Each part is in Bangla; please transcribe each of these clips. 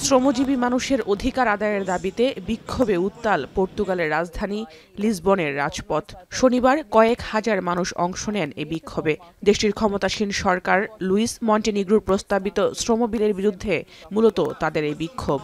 শ্রমজীবী মানুষের অধিকার আদায়ের দাবিতে বিক্ষোভে উত্তাল পর্তুগালের রাজধানী লিসবনের রাজপথ। শনিবার কয়েক হাজার মানুষ অংশ নেন এই বিক্ষোভে। দেশটির ক্ষমতাসীন সরকার লুইস মন্টেনিগ্রোর প্রস্তাবিত শ্রম বিলের বিরুদ্ধে মূলত তাদের এই বিক্ষোভ।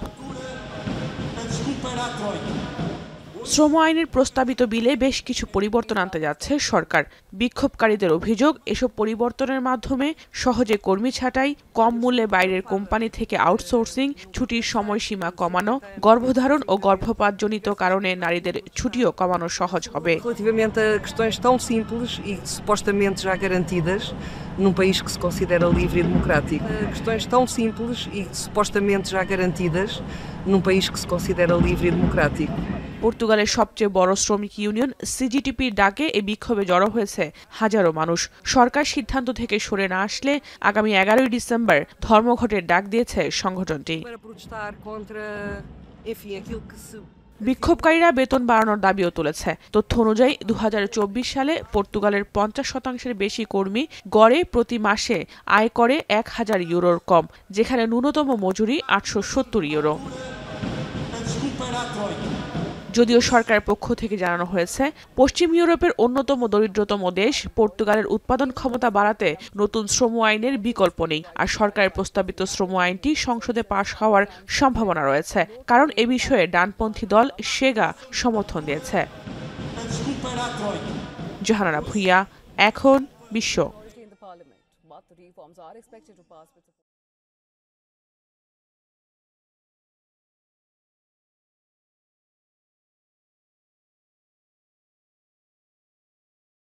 শ্রম আইনের প্রস্তাবিত বিলে বেশ কিছু পরিবর্তন আনতে যাচ্ছে সরকার। বিক্ষোভকারীদের অভিযোগ, এসব পরিবর্তনের মাধ্যমে সহজে কর্মী ছাঁটাই, কম মূল্যে বাইরের কোম্পানি থেকে আউটসোর্সিং, ছুটির সময়সীমা কমানো, গর্ভধারণ ও গর্ভপাতজনিত কারণে নারীদের ছুটিও কমানো সহজ হবে। Relativamente a questões tão simples e supostamente já garantidas num país que se considera livre e democrático. Questões tão simples e supostamente já garantidas num país que se considera livre e democrático. পর্তুগালের সবচেয়ে বড় শ্রমিক ইউনিয়ন সিজিটিপির ডাকে এই বিক্ষোভে জড়ো হয়েছে হাজারো মানুষ। সরকার সিদ্ধান্ত থেকে সরে না আসলে আগামী 11 ডিসেম্বর ধর্মঘটের ডাক দিয়েছে সংগঠনটি। বিক্ষোভকারীরা বেতন বাড়ানোর দাবিও তুলেছে। তথ্য অনুযায়ী 2024 সালে পর্তুগালের 50%-এর বেশি কর্মী গড়ে প্রতি মাসে আয় করে 1000 ইউরোর কম, যেখানে ন্যূনতম মজুরি 870 ইউরো। যদিও সরকারের পক্ষ থেকে জানানো হয়েছে, পশ্চিম ইউরোপের অন্যতম দরিদ্রতম দেশ পর্তুগালের উৎপাদন ক্ষমতা বাড়াতে নতুন শ্রম আইনের বিকল্প নেই। আর সরকারের প্রস্তাবিত শ্রম আইনটি সংসদে পাশ হওয়ার সম্ভাবনা রয়েছে, কারণ এ বিষয়ে ডানপন্থী দল সেগা সমর্থন দিয়েছে। জাহানারা ভুঁইয়া, এখন বিশ্ব।